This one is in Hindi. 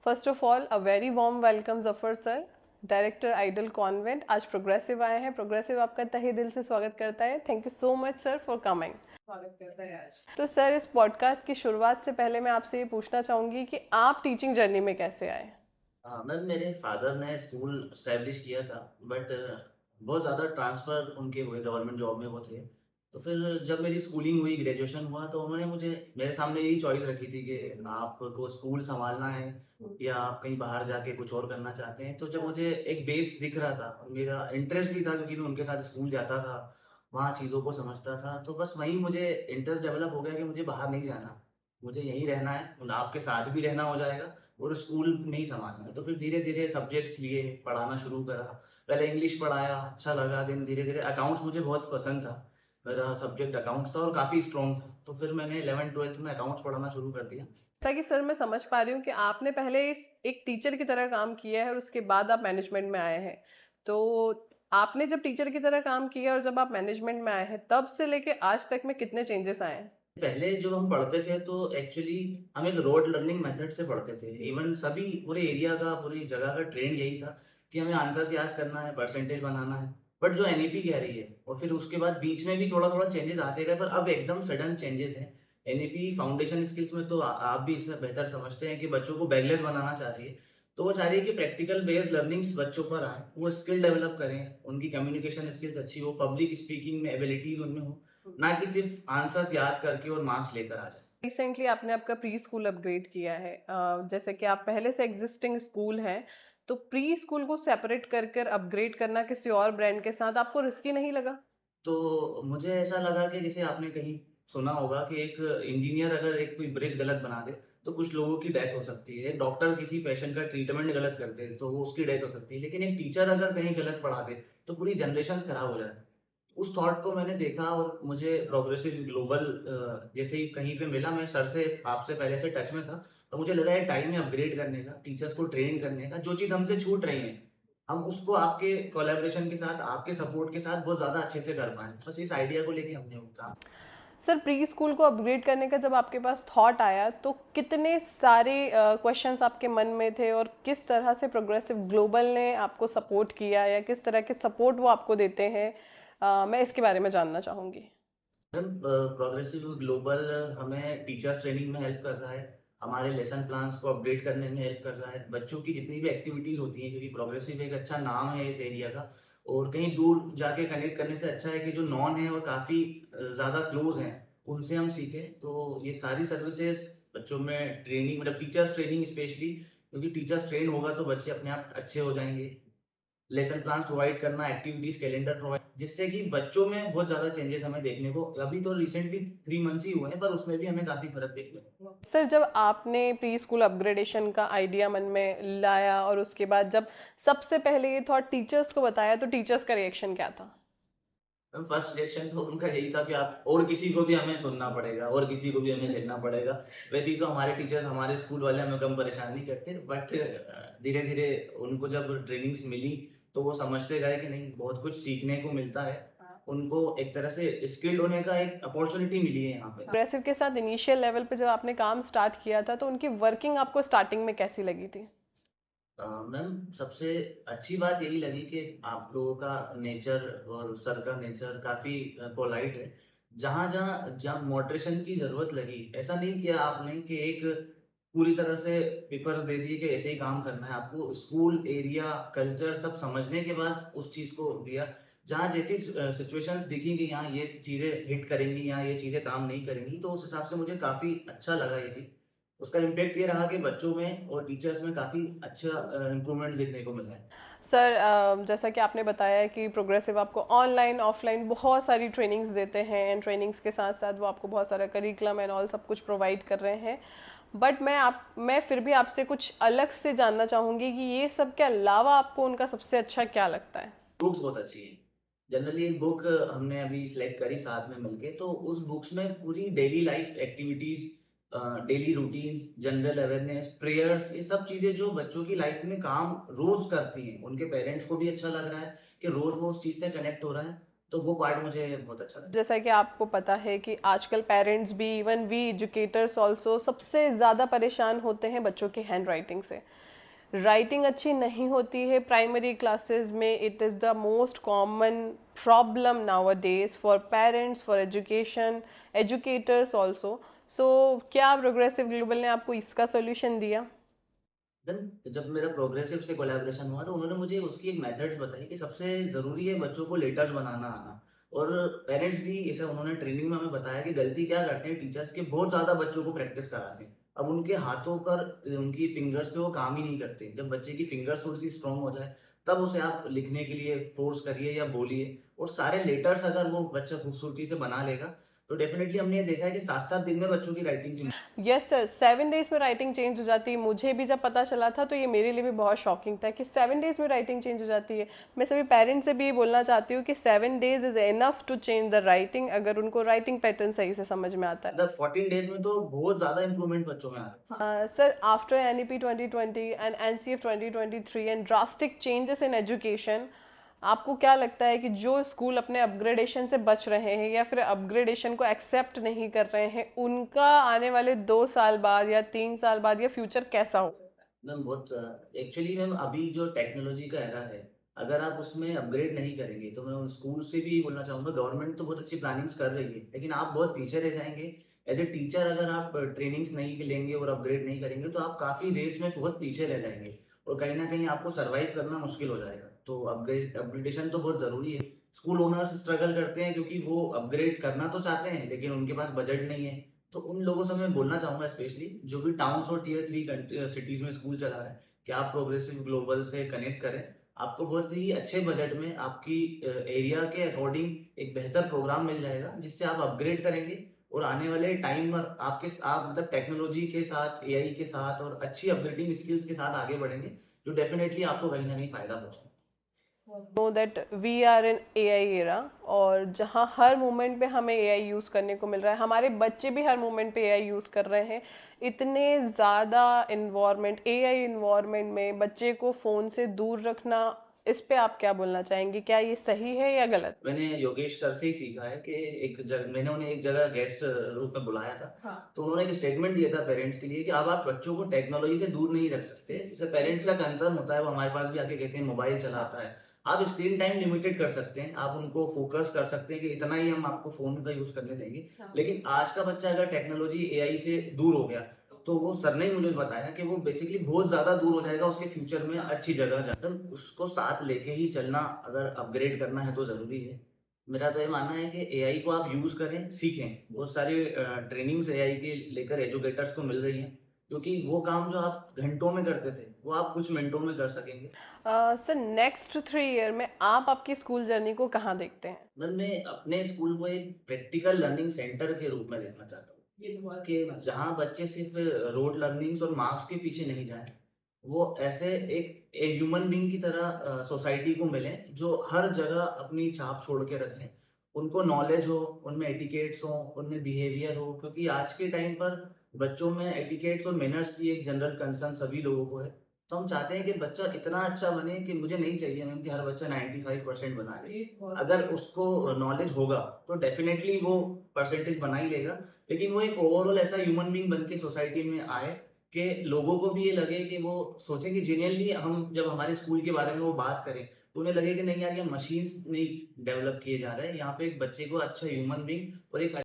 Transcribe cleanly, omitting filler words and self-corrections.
First of all a very warm welcome Zafar sir, director ideal convent. आज प्रोग्रेसिव आए हैं। प्रोग्रेसिव आपका तहे दिल से स्वागत करता है। Thank you so much sir for coming. स्वागत करता है आज। तो सर, इस पॉडकास्ट की शुरुआत से पहले मैं आपसे ये पूछना चाहूंगी कि आप टीचिंग जर्नी में कैसे आए। हाँ मैम, मेरे फादर ने स्कूल स्टैब्लिश किया था, बट बहुत ज़्यादा ट्रांसफ़र उनके हुए, गवर्नमेंट जॉब में वो थे। तो फिर जब मेरी स्कूलिंग हुई, ग्रेजुएशन हुआ, तो उन्होंने मुझे मेरे सामने यही चॉइस रखी थी कि आपको स्कूल सँभालना है या आप कहीं बाहर जाके कुछ और करना चाहते हैं। तो जब मुझे एक बेस दिख रहा था और मेरा इंटरेस्ट भी था, क्योंकि मैं उनके साथ स्कूल जाता था, वहाँ चीज़ों को समझता था, तो बस वहीं मुझे इंटरेस्ट डेवलप हो गया कि मुझे बाहर नहीं जाना, मुझे यहीं रहना है। मतलब आपके साथ भी रहना हो जाएगा और स्कूल में ही संभालना है। तो फिर धीरे-धीरे सब्जेक्ट्स लिए, पढ़ाना शुरू करा। पहले इंग्लिश पढ़ाया, अच्छा लगा, देन धीरे-धीरे अकाउंट्स मुझे बहुत पसंद था। मेरा सब्जेक्ट अकाउंट्स था और काफ़ी स्ट्रॉन्ग था। तो फिर मैंने 11th-12th में अकाउंट्स पढ़ाना शुरू कर दिया। जैसा कि सर मैं समझ पा रही हूँ कि आपने पहले एक टीचर की तरह काम किया है और उसके बाद आप मैनेजमेंट में आए हैं। तो आपने जब टीचर की तरह काम किया और जब आप मैनेजमेंट में आए हैं, तब से लेके आज तक में कितने चेंजेस आए हैं। पहले जब हम पढ़ते थे तो एक्चुअली हम एक रोड लर्निंग मेथड से पढ़ते थे। इवन सभी पूरे एरिया का, पूरी जगह का ट्रेंड यही था कि हमें आंसर्स याद करना है, परसेंटेज बनाना है। बट जो एनईपी कह रही है, और फिर उसके बाद बीच में भी थोड़ा-थोड़ा चेंजेस आते गए, पर अब एकदम सडन चेंजेस हैं। एनईपी फाउंडेशन स्किल्स में तो आप भी इसमें बेहतर समझते हैं कि बच्चों को बैकलेस बनाना चाह रही है। तो वो चाह रही है कि प्रैक्टिकल बेस्ड लर्निंग्स बच्चों पर आए, वो स्किल डेवलप करें, उनकी कम्युनिकेशन स्किल्स अच्छी हो, पब्लिक स्पीकिंग में एबिलिटीज़ उनमें हो। ना कि सिर्फ आंसर्स याद करके और मार्क्स लेकर आ जाए। रिसेंटली आपने आपका प्री स्कूल अपग्रेड किया है। जैसे कि आप पहले से एग्जिस्टिंग स्कूल हैं, तो प्री स्कूल को सेपरेट कर कर अपग्रेड करना किसी और ब्रांड के साथ आपको रिस्की नहीं लगा। तो मुझे ऐसा लगा कि जैसे आपने कहीं सुना होगा कि एक इंजीनियर अगर एक कोई ब्रिज गलत बना दे, तो कुछ लोगों की डेथ हो सकती है। एक डॉक्टर किसी पेशेंट का ट्रीटमेंट गलत कर दे, तो वो उसकी डेथ हो सकती है। लेकिन एक टीचर अगर कहीं गलत पढ़ा दे, तो पूरी जनरेशन्स खराब हो जाती है। उस थॉट को मैंने देखा और मुझे प्रोग्रेसिव ग्लोबल जैसे ही कहीं पे मिला, मैं सर से आपसे पहले से टच में था, तो मुझे लगा ये टाइम है अपग्रेड करने का, टीचर्स को ट्रेन करने का। जो चीज़ हमसे छूट रही है, हम उसको आपके कोलैबोरेशन के साथ, आपके सपोर्ट के साथ बहुत ज़्यादा अच्छे से कर पाएँ। बस इस आइडिया को लेके हमने वो काम। सर, प्री स्कूल को अपग्रेड करने का जब आपके पास थॉट आया, तो कितने सारे क्वेश्चंस आपके मन में थे और किस तरह से प्रोग्रेसिव ग्लोबल ने आपको सपोर्ट किया या किस तरह के सपोर्ट वो आपको देते हैं, मैं इसके बारे में जानना चाहूँगी। मैम, प्रोग्रेसिव ग्लोबल हमें टीचर्स ट्रेनिंग में हेल्प कर रहा है, हमारे लेसन प्लान्स को अपडेट करने में हेल्प कर रहा है, बच्चों की जितनी भी एक्टिविटीज़ होती हैं, क्योंकि प्रोग्रेसिव एक अच्छा नाम है इस एरिया का, और कहीं दूर जाके कनेक्ट करने से अच्छा है कि जो नॉन है और काफ़ी ज़्यादा क्लोज हैं, उनसे हम सीखें। तो ये सारी सर्विसेज बच्चों में ट्रेनिंग, मतलब टीचर्स ट्रेनिंग स्पेशली, क्योंकि टीचर्स ट्रेन होगा तो बच्चे अपने आप अच्छे हो जाएंगे। लेसन प्लान्स प्रोवाइड करना, एक्टिविटीज़ कैलेंडर प्रोवाइड, जिससे कि बच्चों में बहुत ज़्यादा चेंजेस हमें देखने को, अभी तो रिसेंटली 3 मंथ्स ही हुए हैं, पर उसमें भी हमें काफ़ी फ़र्क देखने को मिला। सर, जब आपने प्री स्कूल अपग्रेडेशन का आइडिया मन में लाया और उसके बाद जब सबसे पहले ये थॉट टीचर्स को बताया, तो टीचर्स का रिएक्शन क्या था। मैम, फर्स्ट रिएक्शन तो उनका यही था कि आप और किसी को भी हमें सुनना पड़ेगा और किसी को भी हमें झेलना पड़ेगा। वैसे ही तो हमारे टीचर्स, हमारे स्कूल वाले हमें कम परेशान नहीं करते, बट धीरे-धीरे उनको जब ट्रेनिंग्स मिली, तो वो समझते गए कि नहीं, बहुत कुछ सीखने को मिलता है। उनको एक तरह से स्किल्ड होने का एक अपॉर्च्युनिटी मिली है यहाँ पे। प्रोग्रेसिव के साथ इनिशियल लेवल पे जब आपने काम स्टार्ट किया था, तो उनकी वर्किंग आपको स्टार्टिंग में कैसी लगी थी। मैम, सबसे अच्छी बात यही लगी कि आप लोगों का नेचर और सर का नेचर काफ़ी पोलाइट है। जहाँ-जहाँ जहाँ मॉडरेशन की ज़रूरत लगी, ऐसा नहीं किया आपने कि एक पूरी तरह से पेपर्स दे दिए कि ऐसे ही काम करना है। आपको स्कूल, एरिया, कल्चर सब समझने के बाद उस चीज़ को दिया। जहाँ जैसी सिचुएशंस दिखी कि यहाँ ये चीज़ें हिट करेंगी, यहाँ ये चीज़ें काम नहीं करेंगी, तो उस हिसाब से मुझे काफ़ी अच्छा लगा ये चीज़। उसका इम्पैक्ट ये रहा कि बच्चों में और टीचर्स में काफ़ी अच्छा इम्प्रूवमेंट देखने को मिला है। सर, जैसा कि आपने बताया कि प्रोग्रेसिव आपको ऑनलाइन ऑफलाइन बहुत सारी ट्रेनिंग्स देते हैं, एंड ट्रेनिंग्स के साथ साथ वो आपको बहुत सारा करिकुलम एंड ऑल सब कुछ प्रोवाइड कर रहे हैं। बट मैं फिर भी आपसे कुछ अलग से जानना चाहूँगी कि ये सब के अलावा आपको उनका सबसे अच्छा क्या लगता है। बुक्स बहुत अच्छी है। जनरली एक बुक हमने अभी सिलेक्ट करी साथ में मिलके, तो उस बुक्स में पूरी daily life activities, daily routines, general awareness, prayers, ये सब चीज़ें जो बच्चों की लाइफ में काम रोज़ करती हैं, उनके पेरेंट्स को भी अच्छा लग रहा है कि रोज़ वो उस चीज़ से कनेक्ट हो रहा है। तो वो पार्ट मुझे बहुत अच्छा लगा। जैसा कि आपको पता है कि आजकल पेरेंट्स भी, इवन वी एजुकेटर्स ऑल्सो, सबसे ज़्यादा परेशान होते हैं बच्चों की हैंड राइटिंग से। राइटिंग अच्छी नहीं होती है प्राइमरी क्लासेस में, it is the most common problem nowadays for parents, for education, educators also. So क्या प्रोग्रेसिव ग्लोबल ने आपको इसका सोल्यूशन दिया? देन जब मेरा प्रोग्रेसिव से कोलैबोरेशन हुआ तो उन्होंने मुझे उसकी एक मेथड्स बताई कि सबसे ज़रूरी है बच्चों को लेटर्स बनाना आना। और पेरेंट्स भी इसे उन्होंने ट्रेनिंग में हमें बताया कि गलती क्या करते हैं टीचर्स के, बहुत ज़्यादा बच्चों को प्रैक्टिस कराते हैं। अब उनके हाथों पर, उनकी फिंगर्स पे वो काम ही नहीं करते। जब बच्चे की फिंगर्स थोड़ी-सी स्ट्रॉन्ग हो जाए, तब उसे आप लिखने के लिए फ़ोर्स करिए या बोलिए, और सारे लेटर्स अगर वो बच्चा खूबसूरती से बना लेगा, तो डेफ़िनिटली हमने ये देखा है कि 7-7 दिन में बच्चों की राइटिंग। यस सर, 7 डेज में राइटिंग चेंज हो जाती है। मुझे भी जब पता चला था तो ये मेरे लिए भी बहुत शॉकिंग था कि 7 डेज में राइटिंग चेंज हो जाती है। मैं सभी पेरेंट्स से भी ये बोलना चाहती हूँ कि 7 days is enough to change the writing, अगर उनको राइटिंग पैटर्न सही से समझ में आता है। मतलब 14 डेज़ में तो बहुत ज़्यादा इम्प्रूवमेंट बच्चों में आ रहा है। Sir, after NEP 2020 and NCF 2023 and drastic changes in education, आपको क्या लगता है कि जो स्कूल अपने अपग्रेडेशन से बच रहे हैं या फिर अपग्रेडेशन को एक्सेप्ट नहीं कर रहे हैं, उनका आने वाले 2 साल बाद या 3 साल बाद या फ्यूचर कैसा हो? मैम बहुत एक्चुअली मैम अभी जो टेक्नोलॉजी का एरा है, अगर आप उसमें अपग्रेड नहीं करेंगे, तो मैं उन स्कूल से भी बोलना चाहूँगा, गवर्नमेंट तो बहुत अच्छी प्लानिंग्स कर रही है, लेकिन आप बहुत पीछे रह जाएँगे। एज़ ए टीचर अगर आप ट्रेनिंग्स नहीं लेंगे और अपग्रेड नहीं करेंगे, तो आप काफ़ी रेस में बहुत पीछे रह जाएँगे और कहीं न कहीं आपको सर्वाइव करना मुश्किल हो जाएगा। तो अपग्रेडेशन तो बहुत ज़रूरी है। स्कूल ओनर्स स्ट्रगल करते हैं क्योंकि वो अपग्रेड करना तो चाहते हैं, लेकिन उनके पास बजट नहीं है। तो उन लोगों से मैं बोलना चाहूँगा, स्पेशली जो भी टाउन्स और टियर 3 सिटीज़ में स्कूल चला रहे हैं, कि आप प्रोग्रेसिव ग्लोबल से कनेक्ट करें। आपको बहुत ही अच्छे बजट में आपकी एरिया के अकॉर्डिंग एक बेहतर प्रोग्राम मिल जाएगा, जिससे आप अपग्रेड करेंगे और आने वाले टाइम में आप मतलब टेक्नोलॉजी के साथ, एआई के साथ और अच्छी अपग्रेडिंग स्किल्स के साथ आगे बढ़ेंगे, जो डेफ़िनेटली आपको कहीं न कहीं फ़ायदा पहुँचाएगा। Know that we are in AI era, और जहाँ हर मोमेंट पे हमें AI यूज़ करने को मिल रहा है, हमारे बच्चे भी हर मोमेंट पे AI यूज़ कर रहे हैं। इतने ज़्यादा इन्वायरमेंट, AI इन्वायरमेंट में बच्चे को फ़ोन से दूर रखना, इस पे आप क्या बोलना चाहेंगे? क्या ये सही है या गलत? मैंने योगेश सर से ही सीखा है कि मैंने उन्हें एक जगह गेस्ट रूप में बुलाया था। हाँ। तो उन्होंने एक स्टेटमेंट दिया था पेरेंट्स के लिए कि अब आप बच्चों को टेक्नोलॉजी से दूर नहीं रख सकते। जैसे पेरेंट्स का कंसर्न होता है, वो हमारे पास भी आके कहते हैं मोबाइल चलाता है। आप स्क्रीन टाइम लिमिटेड कर सकते हैं, आप उनको फोकस कर सकते हैं कि इतना ही हम आपको फ़ोन का यूज़ करने देंगे। हाँ। लेकिन आज का बच्चा अगर टेक्नोलॉजी, एआई से दूर हो गया, तो वो सर ने ही मुझे बताया कि वो बेसिकली बहुत ज़्यादा दूर हो जाएगा, उसके फ्यूचर में अच्छी जगह जा उसको साथ लेके ही चलना, अगर अपग्रेड करना है तो ज़रूरी है। मेरा तो ये मानना है कि एआई को आप यूज़ करें, सीखें। बहुत सारी ट्रेनिंग्स एआई की लेकर एजुकेटर्स को मिल रही हैं, क्योंकि वो काम जो आप घंटों में करते थे, वो आप कुछ मिनटों में कर सकेंगे। सर, नेक्स्ट 3 ईयर में आप आपकी स्कूल जर्नी को कहाँ देखते हैं? मैं अपने स्कूल को एक प्रैक्टिकल लर्निंग सेंटर के रूप में देखना चाहता हूँ। कि जहाँ बच्चे सिर्फ रोड लर्निंग्स और मार्क्स के पीछे नहीं जाएँ, वो ऐसे एक ह्यूमन बीइंग की तरह सोसाइटी को मिलें, जो हर जगह अपनी छाप छोड़ के रखें। उनको नॉलेज हो, उनमें एटिकेट्स हों, उनमें बिहेवियर हो, क्योंकि आज के टाइम पर बच्चों में एटिकेट्स और मैनर्स की एक जनरल कंसर्न सभी लोगों को है। तो हम चाहते हैं कि बच्चा इतना अच्छा बने कि मुझे नहीं चाहिए मैम कि हर बच्चा 95% बना ले। अगर उसको नॉलेज होगा, तो डेफ़िनेटली वो परसेंटेज बना ही लेगा। लेकिन वो एक ओवरऑल ऐसा ह्यूमन बीइंग बन के सोसाइटी में आए कि लोगों को भी ये लगे कि वो सोचें कि जेन्युइनली हम जब हमारे स्कूल के बारे में वो बात करें, तो उन्हें लगे कि नहीं यार, ये मशीन्स नहीं डेवलप किए जा रहे हैं, यहाँ पे एक बच्चे को अच्छा ह्यूमन बीइंग और एक